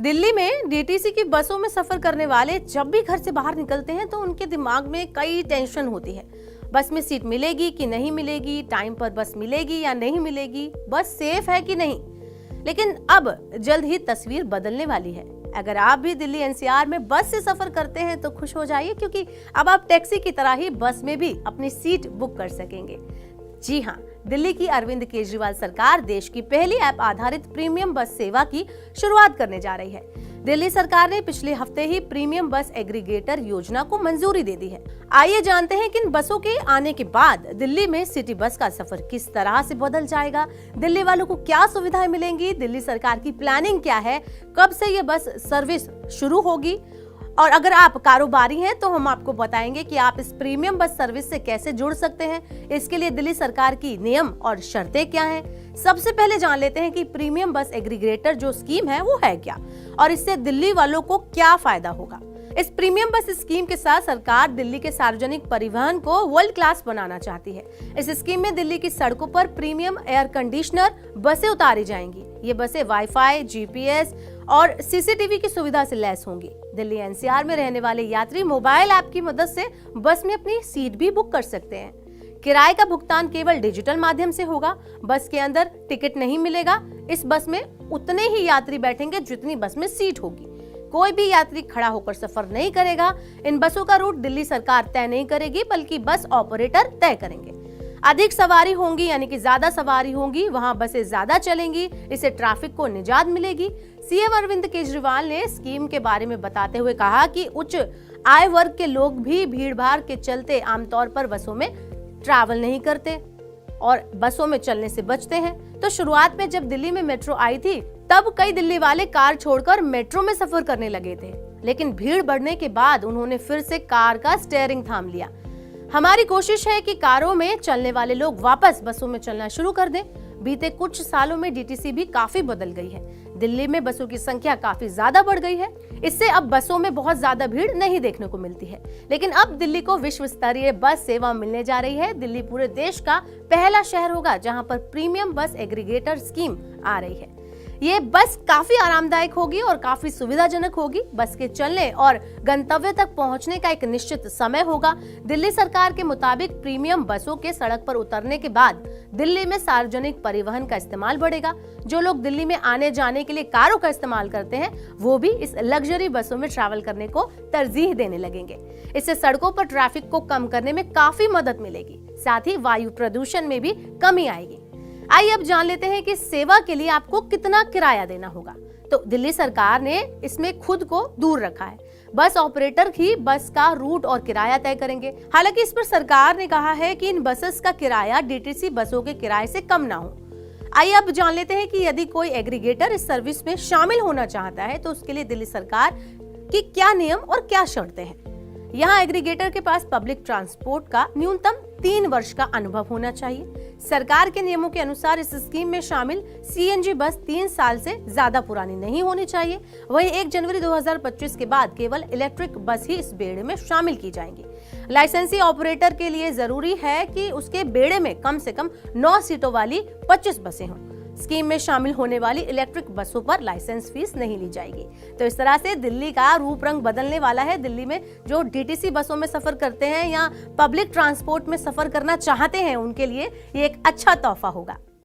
दिल्ली में डीटीसी की बसों में सफर करने वाले जब भी घर से बाहर निकलते हैं तो उनके दिमाग में कई टेंशन होती है। बस में सीट मिलेगी कि नहीं मिलेगी, टाइम पर बस मिलेगी या नहीं मिलेगी, बस सेफ है कि नहीं। लेकिन अब जल्द ही तस्वीर बदलने वाली है। अगर आप भी दिल्ली एनसीआर में बस से सफर करते हैं तो खुश हो जाइए, क्योंकि अब आप टैक्सी की तरह ही बस में भी अपनी सीट बुक कर सकेंगे। जी हाँ, दिल्ली की अरविंद केजरीवाल सरकार देश की पहली ऐप आधारित प्रीमियम बस सेवा की शुरुआत करने जा रही है। दिल्ली सरकार ने पिछले हफ्ते ही प्रीमियम बस एग्रीगेटर योजना को मंजूरी दे दी है। आइए जानते हैं कि इन बसों के आने के बाद दिल्ली में सिटी बस का सफर किस तरह से बदल जाएगा, दिल्ली वालों को क्या सुविधाएं मिलेंगी, दिल्ली सरकार की प्लानिंग क्या है, कब से ये बस सर्विस शुरू होगी, और अगर आप कारोबारी हैं तो हम आपको बताएंगे कि आप इस प्रीमियम बस सर्विस से कैसे जुड़ सकते हैं। इसके लिए दिल्ली सरकार की नियम और शर्तें क्या हैं। सबसे पहले जान लेते हैं कि प्रीमियम बस एग्रीगेटर जो स्कीम है वो है क्या और इससे दिल्ली वालों को क्या फायदा होगा। इस प्रीमियम बस स्कीम के साथ सरकार दिल्ली के सार्वजनिक परिवहन को वर्ल्ड क्लास बनाना चाहती है। इस स्कीम में दिल्ली की सड़कों पर प्रीमियम एयर कंडीशनर बसें उतारी जाएंगी। ये बसें वाईफाई, जीपीएस और सीसीटीवी की सुविधा से लैस होंगी। दिल्ली एनसीआर में रहने वाले यात्री मोबाइल ऐप की मदद से बस में अपनी सीट भी बुक कर सकते हैं। किराए का भुगतान केवल डिजिटल माध्यम से होगा। बस के अंदर टिकट नहीं मिलेगा। इस बस में उतने ही यात्री बैठेंगे जितनी बस में सीट होगी। कोई भी यात्री खड़ा होकर सफर नहीं करेगा। इन बसों का रूट दिल्ली सरकार तय नहीं करेगी, बल्कि बस ऑपरेटर तय करेंगे। अधिक सवारी होंगी यानी कि ज्यादा सवारी होंगी, वहां बसें ज्यादा चलेंगी। इससे ट्रैफिक को निजात मिलेगी। सीएम अरविंद केजरीवाल ने स्कीम के बारे में बताते हुए कहा कि उच्च आय वर्ग के लोग भी भीड़-भाड़ के चलते आमतौर पर बसों में ट्रैवल नहीं करते और बसों में चलने से बचते हैं। तो शुरुआत में जब दिल्ली में मेट्रो आई थी तब कई दिल्ली वाले कार छोड़कर मेट्रो में सफर करने लगे थे, लेकिन भीड़ बढ़ने के बाद उन्होंने फिर से कार का स्टीयरिंग थाम लिया। हमारी कोशिश है कि कारों में चलने वाले लोग वापस बसों में चलना शुरू कर दें। बीते कुछ सालों में डीटीसी भी काफी बदल गई है। दिल्ली में बसों की संख्या काफी ज्यादा बढ़ गई है। इससे अब बसों में बहुत ज्यादा भीड़ नहीं देखने को मिलती है। लेकिन अब दिल्ली को विश्व स्तरीय बस सेवा मिलने जा रही है। दिल्ली पूरे देश का पहला शहर होगा जहां पर प्रीमियम बस एग्रीगेटर स्कीम आ रही है। ये बस काफी आरामदायक होगी और काफी सुविधाजनक होगी। बस के चलने और गंतव्य तक पहुंचने का एक निश्चित समय होगा। दिल्ली सरकार के मुताबिक प्रीमियम बसों के सड़क पर उतरने के बाद दिल्ली में सार्वजनिक परिवहन का इस्तेमाल बढ़ेगा। जो लोग दिल्ली में आने जाने के लिए कारों का इस्तेमाल करते हैं वो भी इस लग्जरी बसों में ट्रैवल करने को तरजीह देने लगेंगे। इससे सड़कों पर ट्रैफिक को कम करने में काफी मदद मिलेगी। साथ ही वायु प्रदूषण में भी कमी आएगी। आइए अब जान लेते हैं कि सेवा के लिए आपको कितना किराया देना होगा। तो दिल्ली सरकार ने इसमें खुद को दूर रखा है। बस ऑपरेटर ही बस का रूट और किराया तय करेंगे। हालांकि इस पर सरकार ने कहा है कि इन बसेस का किराया डीटीसी बसों के किराए से कम ना हो। आइए अब जान लेते हैं कि यदि कोई एग्रीगेटर इस सर्विस में शामिल होना चाहता है तो उसके लिए दिल्ली सरकार की क्या नियम और क्या शर्तें हैं। यहाँ एग्रीगेटर के पास पब्लिक ट्रांसपोर्ट का न्यूनतम 3 वर्ष का अनुभव होना चाहिए। सरकार के नियमों के अनुसार इस स्कीम में शामिल सीएनजी बस 3 साल से ज्यादा पुरानी नहीं होनी चाहिए। वहीं 1 जनवरी 2025 के बाद केवल इलेक्ट्रिक बस ही इस बेड़े में शामिल की जाएंगी। लाइसेंसी ऑपरेटर के लिए जरूरी है कि उसके बेड़े में कम से कम 9 सीटों वाली 25 बसें हों। स्कीम में शामिल होने वाली इलेक्ट्रिक बसों पर लाइसेंस फीस नहीं ली जाएगी। तो इस तरह से दिल्ली का रूप रंग बदलने वाला है। दिल्ली में जो डीटीसी बसों में सफर करते हैं या पब्लिक ट्रांसपोर्ट में सफर करना चाहते हैं उनके लिए ये एक अच्छा तोहफा होगा।